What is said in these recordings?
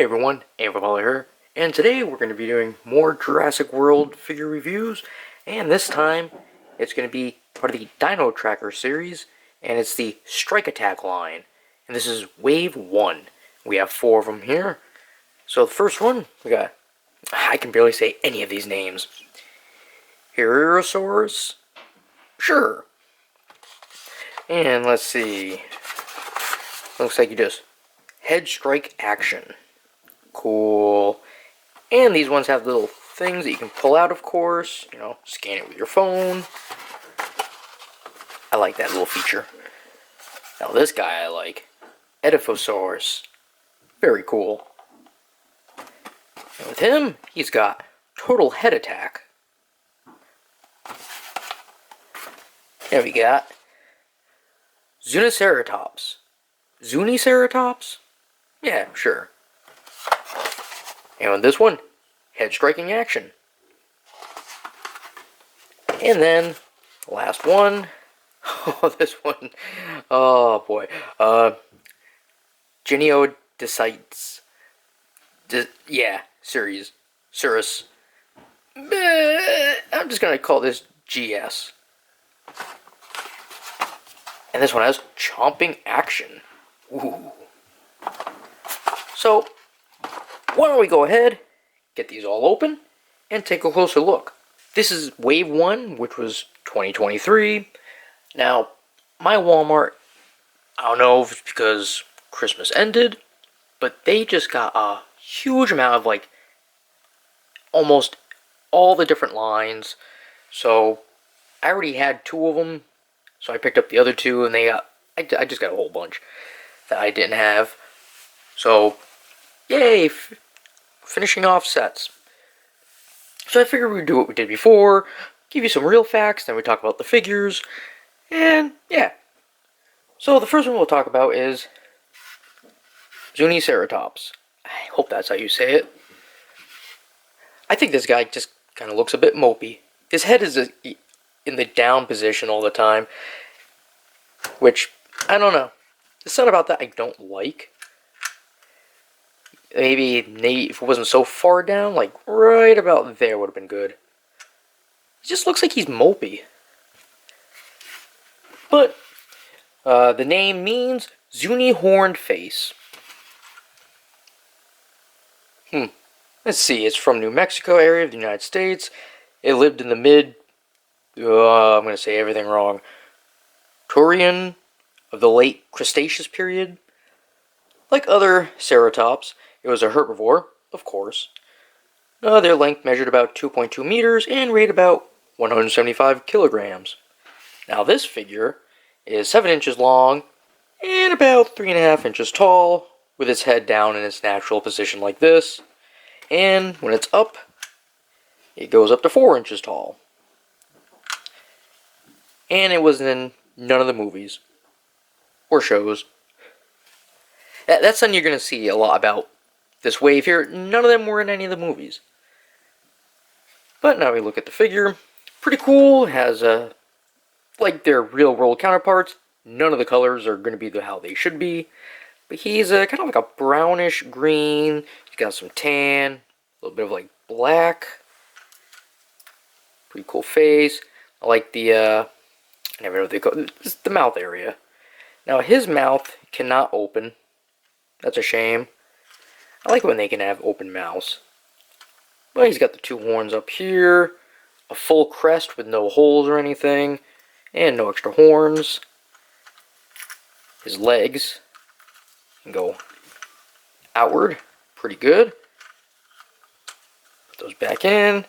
everyone, Mattel here, and today we're going to be doing more Jurassic World figure reviews, and this time it's going to be part of the Dino Tracker series, and it's the Strike Attack line, and this is Wave 1. We have 4 of them here. So the first one, we got, I can barely say any of these names. Herrerasaurus? Sure. And let's see, looks like you just head strike action. Cool. And these ones have little things that you can pull out, of course. You know, scan it with your phone. I like that little feature. Now this guy I like. Edaphosaurus. Very cool. And with him, he's got total head attack. There we got Zuniceratops. Zuniceratops? Yeah, sure. And with this one, head striking action. And then, last one. Oh, this one. Oh, boy. Genyodectes. Yeah, series. Serus. I'm just going to call this GS. And this one has chomping action. Ooh. So, why don't we go ahead, get these all open, and take a closer look. This is Wave 1, which was 2023. Now, my Walmart, I don't know if it's because Christmas ended, but they just got a huge amount of, like, almost all the different lines. So, I already had 2 of them, so I picked up the other 2, and they got, I just got a whole bunch that I didn't have. So, yay! Finishing off sets. So I figured we'd do what we did before, give you some real facts, then we talk about the figures, and yeah. So the first one we'll talk about is Zuniceratops. I hope that's how you say it. I think this guy just kind of looks a bit mopey. His head is in the down position all the time, which, I don't know. There's something about that I don't like. Maybe if it wasn't so far down, like right about there would have been good. He just looks like he's mopey. But the name means Zuni horned face. Let's see, it's from New Mexico area of the United States. It lived in the I'm going to say everything wrong, Turian of the late Cretaceous period. Like other ceratops, it was a herbivore, of course. Their length measured about 2.2 meters and weighed about 175 kilograms. Now this figure is 7 inches long and about 3.5 inches tall, with its head down in its natural position like this. And when it's up, it goes up to 4 inches tall. And it was in none of the movies or shows. That's something you're going to see a lot about this wave here. None of them were in any of the movies. But now we look at the figure. Pretty cool. Has like their real world counterparts. None of the colors are going to be how they should be. But he's kind of like a brownish green. He's got some tan. A little bit of like black. Pretty cool face. I like the, I never know what they call it. It's the mouth area. Now his mouth cannot open. That's a shame. I like when they can have open mouths. But he's got the 2 horns up here, a full crest with no holes or anything, and no extra horns. His legs can go outward, pretty good. Put those back in.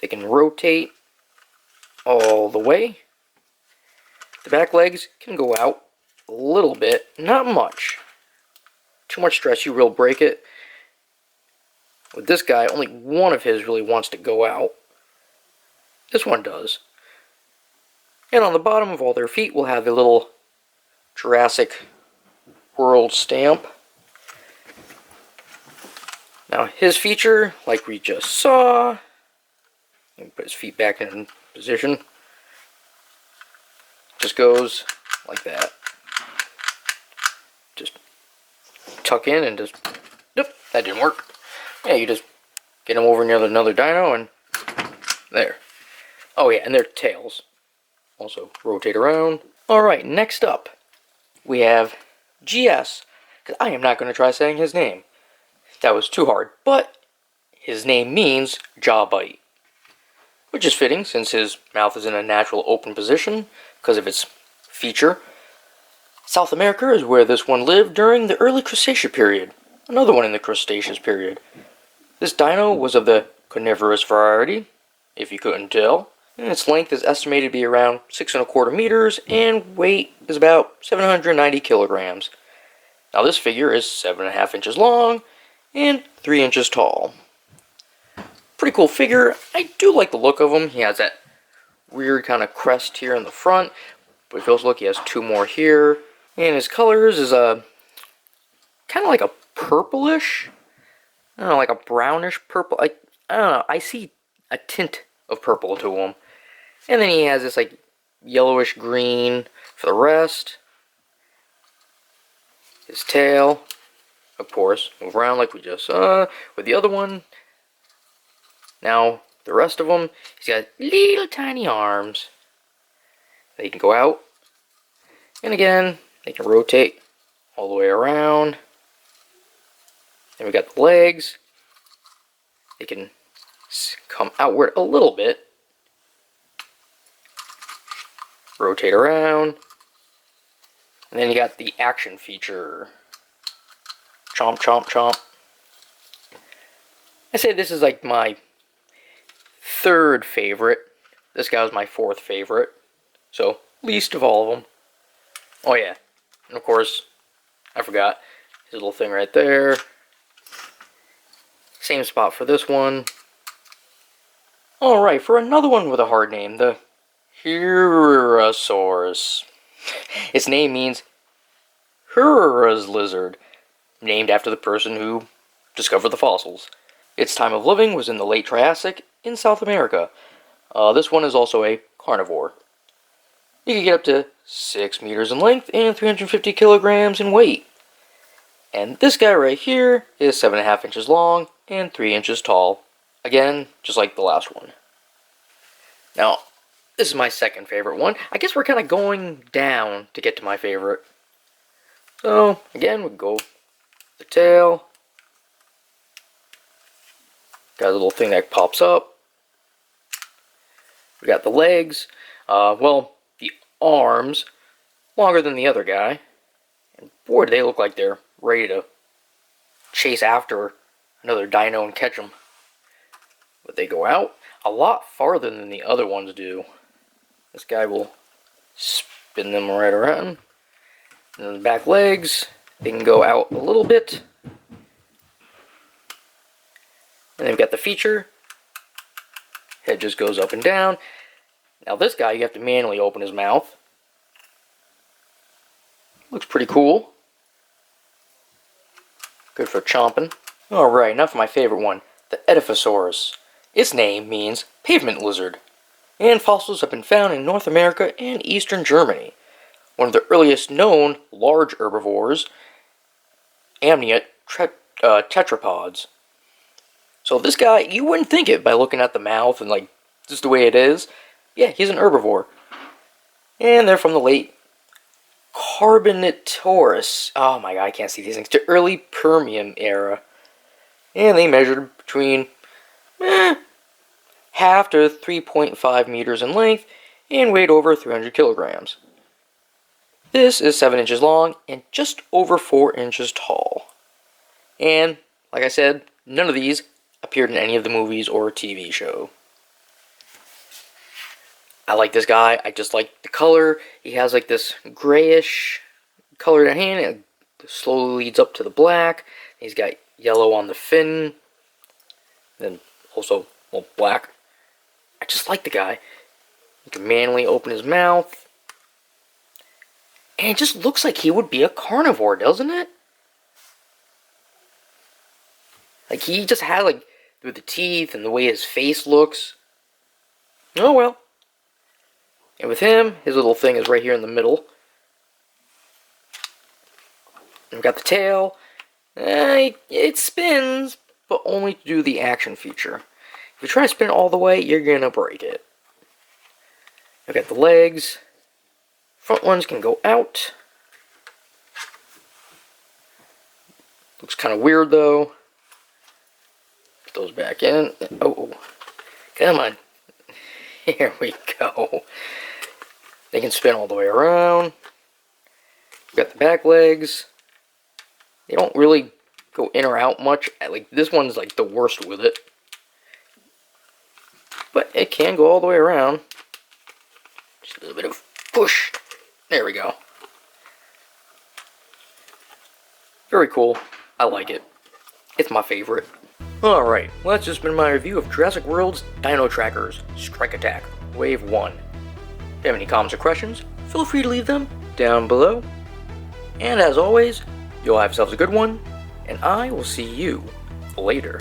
They can rotate all the way. The back legs can go out a little bit, not much. Too much stress, you will break it. With this guy, only one of his really wants to go out. This one does. And on the bottom of all their feet, we'll have a little Jurassic World stamp. Now, his feature, like we just saw, let me put his feet back in position, just goes like that. Just tuck in and just, yep, that didn't work. Yeah, you just get them over near another dino and there. Oh yeah, and their tails also rotate around. Alright, next up we have GS. Because I am not going to try saying his name. That was too hard. But his name means jaw bite. Which is fitting since his mouth is in a natural open position because of its feature. South America is where this one lived during the early Cretaceous period. Another one in the Cretaceous period. This dino was of the carnivorous variety, if you couldn't tell. And its length is estimated to be around 6¼ meters and weight is about 790 kilograms. Now this figure is 7½ inches long and 3 inches tall. Pretty cool figure. I do like the look of him. He has that weird kind of crest here in the front, but if you also look, he has 2 more here. And his colors is a kind of like a purplish, I don't know, like a brownish purple. I don't know. I see a tint of purple to him. And then he has this like yellowish green for the rest. His tail, of course, move around like we just saw with the other one. Now, the rest of them, he's got little tiny arms. They can go out. And again, they can rotate all the way around. Then we got the legs. They can come outward a little bit. Rotate around. And then you got the action feature. Chomp, chomp, chomp. I say this is like my 3rd favorite. This guy was my 4th favorite. So, least of all of them. Oh yeah. And of course, I forgot his little thing right there. Same spot for this one. Alright, for another one with a hard name, the Herrerasaurus. Its name means Herrera's lizard, named after the person who discovered the fossils. Its time of living was in the late Triassic in South America. This one is also a carnivore. You can get up to 6 meters in length and 350 kilograms in weight. And this guy right here is 7½ inches long and 3 inches tall. Again, just like the last one. Now, this is my 2nd favorite one. I guess we're kind of going down to get to my favorite. So, again, we go the tail. Got a little thing that pops up. We got the legs. Well, the arms, longer than the other guy. And boy, do they look like they're ready to chase after another dino and catch them. But they go out a lot farther than the other ones do. This guy will spin them right around. And then the back legs, they can go out a little bit. And then we've got the feature. Head just goes up and down. Now this guy, you have to manually open his mouth. Looks pretty cool. Good for chomping. Alright, now for my favorite one, the Edaphosaurus. Its name means pavement lizard. And fossils have been found in North America and eastern Germany. One of the earliest known large herbivores, amniote tetrapods. So this guy, you wouldn't think it by looking at the mouth and like just the way it is. Yeah, he's an herbivore. And they're from the late Carboniferous. Oh my god, I can't see these things. The early Permian era. And they measured between half to 3.5 meters in length and weighed over 300 kilograms. This is 7 inches long and just over 4 inches tall. And, like I said, none of these appeared in any of the movies or TV show. I like this guy. I just like the color. He has like this grayish colored hand. It slowly leads up to the black. He's got yellow on the fin. Then also, well, black. I just like the guy. He can manually open his mouth. And it just looks like he would be a carnivore, doesn't it? Like, he just had, like, with the teeth and the way his face looks. Oh, well. And with him, his little thing is right here in the middle. And we've got the tail. It spins, but only to do the action feature. If you try to spin it all the way, you're gonna break it. I got the legs. Front ones can go out. Looks kind of weird though. Put those back in. Oh, come on. Here we go. They can spin all the way around. Got the back legs. They don't really go in or out much. Like this one's like the worst with it. But it can go all the way around. Just a little bit of push. There we go. Very cool. I like it. It's my favorite. Alright, well that's just been my review of Jurassic World's Dino Trackers Strike Attack Wave 1. If you have any comments or questions, feel free to leave them down below. And as always, you'll have yourselves a good one, and I will see you later.